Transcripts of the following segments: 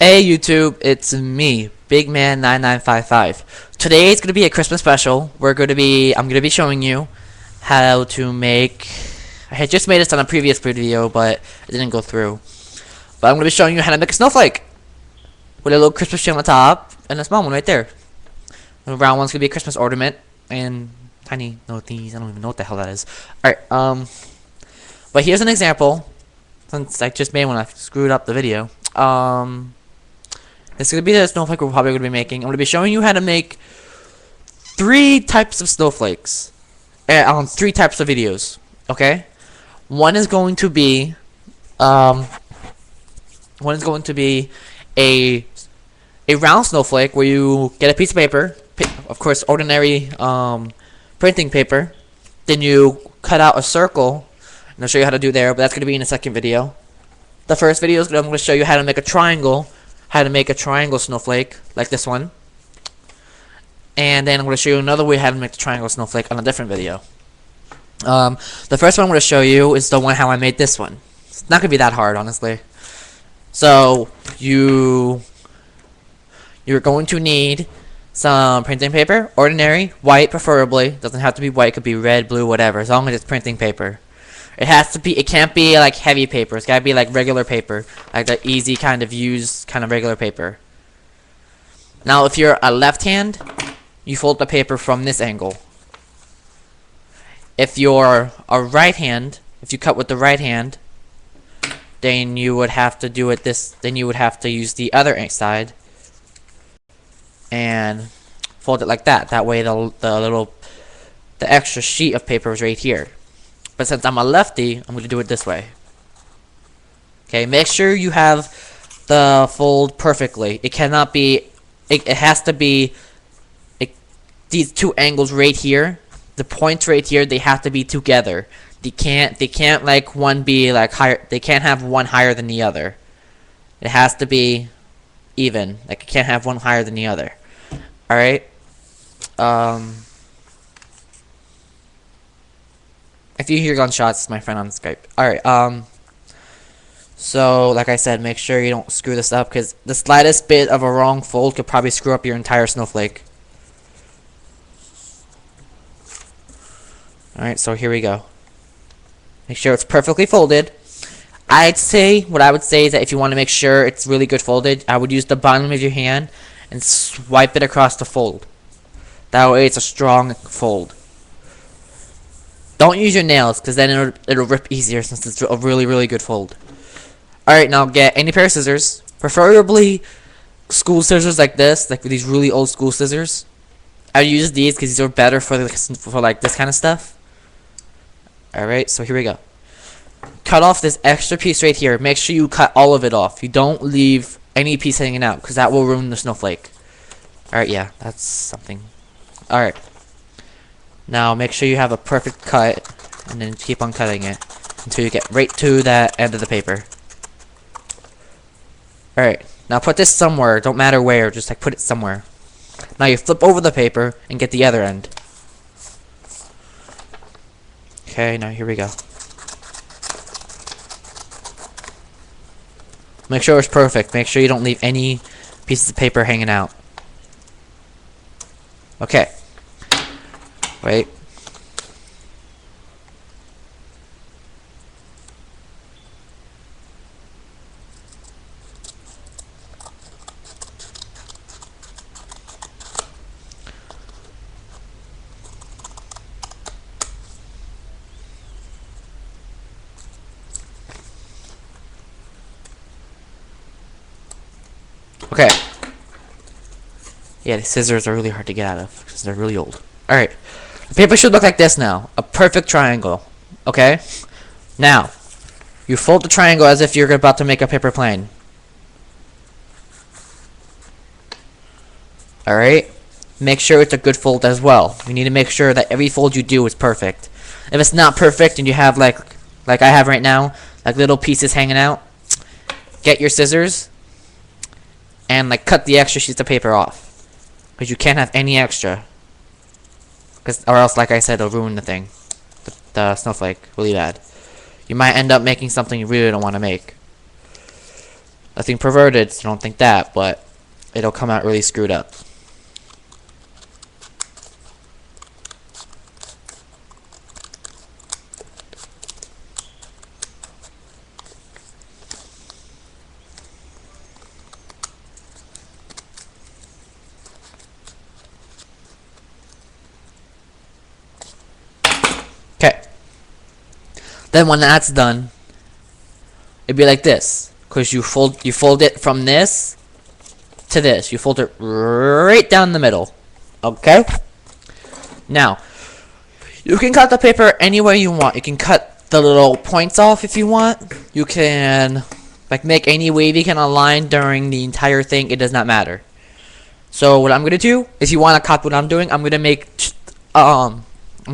Hey YouTube, it's me, BigMan9955. Today is gonna be a Christmas special. I'm gonna be showing you how to make. I had just made this on a previous video, but it didn't go through. But I'm gonna be showing you how to make a snowflake with a little Christmas tree on the top and a small one right there. The round one's gonna be a Christmas ornament and tiny little things. I don't even know what the hell that is. All right, but here's an example. Since I just made one, I screwed up the video. This is going to be the snowflake we're probably going to be making. I'm going to be showing you how to make 3 types of snowflakes on 3 types of videos. Okay, one is going to be a round snowflake where you get a piece of paper, of course ordinary printing paper. Then you cut out a circle, and I'll show you how to do there. But that's going to be in the second video. The first video is I'm going to show you how to make a triangle. How to make a triangle snowflake like this one, and then I'm going to show you another way how to make the triangle snowflake on a different video. The first one I'm going to show you is the one how I made this one. It's not going to be that hard, honestly. So you're going to need some printing paper, ordinary, white preferably. Doesn't have to be white, it could be red, blue, whatever, as long as it's printing paper. It can't be like heavy paper. It's gotta be like regular paper, like the easy kind of use kind of regular paper. Now, if you're a left hand, you fold the paper from this angle. If you're a right hand, if you cut with the right hand, then you would have to do it this. Then you would have to use the other side and fold it like that. That way, the extra sheet of paper is right here. But since I'm a lefty, I'm going to do it this way. Okay, make sure you have the fold perfectly. It cannot be, it has to be, these 2 angles right here, the points right here, they have to be together. They can't like one be like higher, they can't have one higher than the other. It has to be even, like it can't have one higher than the other. Alright? If you hear gunshots, it's my friend on Skype. Alright, so, like I said, make sure you don't screw this up, because the slightest bit of a wrong fold could probably screw up your entire snowflake. Alright, so here we go. Make sure it's perfectly folded. What I would say is that if you want to make sure it's really good folded, I would use the bottom of your hand and swipe it across the fold. That way it's a strong fold. Don't use your nails, because then it'll rip easier since it's a really good fold. Alright, now get any pair of scissors. Preferably school scissors like this, like these really old school scissors. I use these because these are better for like this kind of stuff. Alright, so here we go. Cut off this extra piece right here. Make sure you cut all of it off. You don't leave any piece hanging out, because that will ruin the snowflake. Alright, yeah, that's something. Alright. Now make sure you have a perfect cut, and then keep on cutting it until you get right to that end of the paper. Alright, now put this somewhere, don't matter where, just like put it somewhere. Now you flip over the paper and get the other end. Okay, now here we go. Make sure it's perfect, make sure you don't leave any pieces of paper hanging out. Okay. Wait. Okay. Yeah, the scissors are really hard to get out of because they're really old. Alright. The paper should look like this now. A perfect triangle. Okay? Now, you fold the triangle as if you're about to make a paper plane. Alright? Make sure it's a good fold as well. You need to make sure that every fold you do is perfect. If it's not perfect and you have like I have right now, like little pieces hanging out, get your scissors and like cut the extra sheets of paper off. Because you can't have any extra. Or else, like I said, it'll ruin the thing. The snowflake. Really bad. You might end up making something you really don't want to make. The nothing perverted, so don't think that, but it'll come out really screwed up. Okay. Then when that's done, it'd be like this, because you fold it from this to this. You fold it right down the middle. Okay? Now, you can cut the paper any way you want. You can cut the little points off if you want. You can like make any wavy kind of line during the entire thing. It does not matter. So what I'm gonna do, if you want to copy what I'm doing, I'm gonna make I'm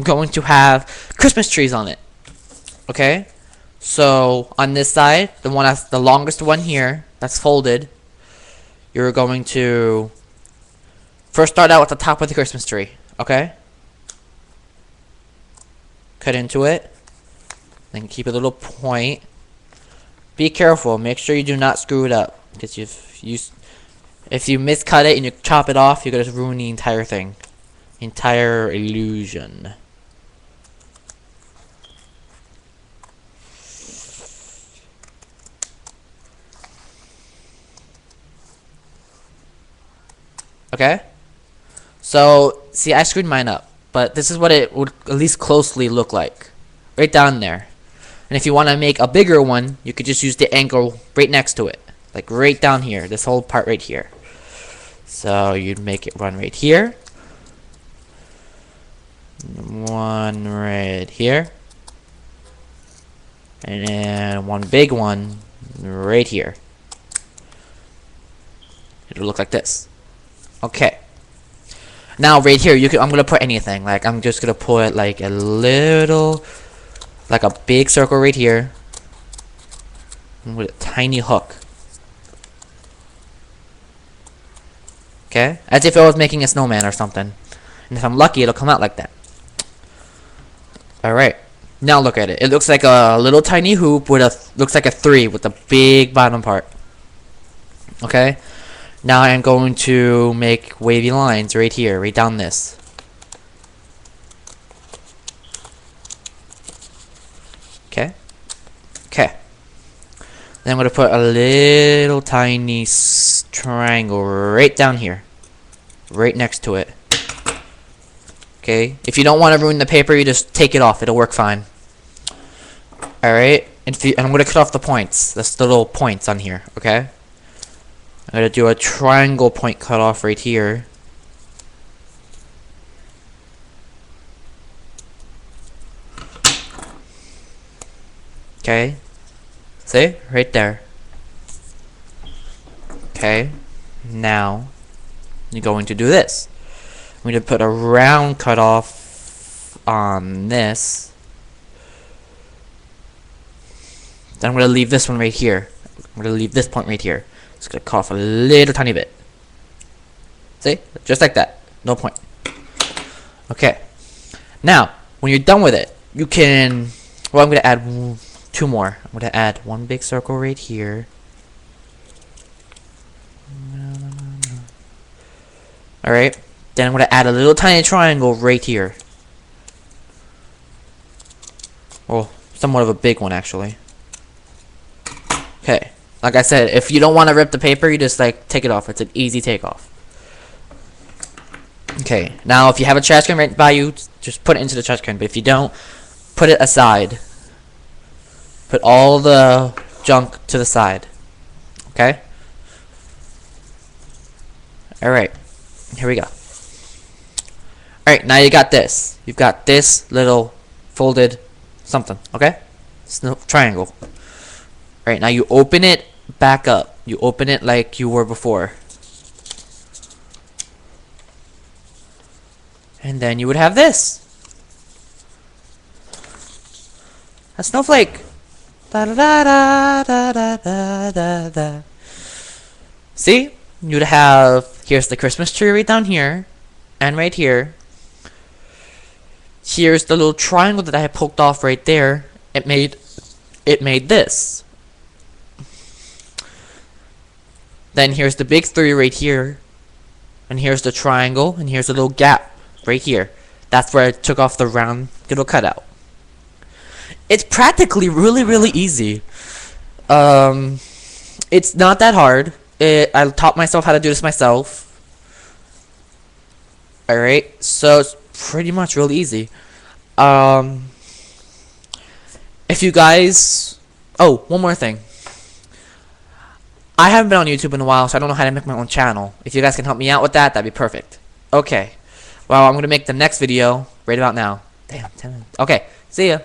going to have Christmas trees on it. Okay? So on this side, the one that's the longest one here, that's folded, you're going to first start out at the top of the Christmas tree. Okay? Cut into it. Then keep a little point. Be careful. Make sure you do not screw it up, because if you miscut it and you chop it off, you're gonna ruin the entire thing, entire illusion. Okay? So, see, I screwed mine up, but this is what it would at least closely look like. Right down there. And if you want to make a bigger one, you could just use the angle right next to it. Like right down here, this whole part right here. So, you'd make it run right here. One right here. And then one big one right here. It'll look like this. Okay. Now right here, I'm gonna put anything. Like I'm just gonna put like a little, like a big circle right here, with a tiny hook. Okay, as if I was making a snowman or something. And if I'm lucky, it'll come out like that. All right. Now look at it. It looks like a little tiny hoop with looks like a 3 with a big bottom part. Okay. Now I'm going to make wavy lines right here, right down this. Okay. Okay. Then I'm going to put a little tiny triangle right down here. Right next to it. Okay. If you don't want to ruin the paper, you just take it off. It'll work fine. Alright. And I'm going to cut off the points. That's the little points on here. Okay. I'm going to do a triangle point cutoff right here. Okay. See? Right there. Okay. Now, you're going to do this. I'm going to put a round cutoff on this. Then I'm going to leave this one right here. I'm going to leave this point right here. It's gonna cut off a little tiny bit. See? Just like that. No point. Okay. Now, when you're done with it, you can... Well, I'm gonna add 2 more. I'm gonna add one big circle right here. Alright. Then I'm gonna add a little tiny triangle right here. Well, somewhat of a big one, actually. Okay. Like I said, if you don't want to rip the paper, you just like take it off. It's an easy takeoff. Okay, now if you have a trash can right by you, just put it into the trash can. But if you don't, put it aside. Put all the junk to the side. Okay? Alright, here we go. Alright, now you got this. You've got this little folded something, okay? It's no triangle. Alright, now you open it back up. You open it like you were before. And then you would have this. A snowflake. Da da da da da da da da. See? You'd have, here's the Christmas tree right down here. And right here. Here's the little triangle that I had poked off right there. It made this. Then here's the big 3 right here. And here's the triangle. And here's a little gap right here. That's where I took off the round little cutout. It's practically really easy. It's not that hard. I taught myself how to do this myself. Alright, so it's pretty much really easy. If you guys... Oh, one more thing. I haven't been on YouTube in a while, so I don't know how to make my own channel. If you guys can help me out with that, that'd be perfect. Okay. Well, I'm going to make the next video right about now. Damn, 10 minutes. Okay, see ya.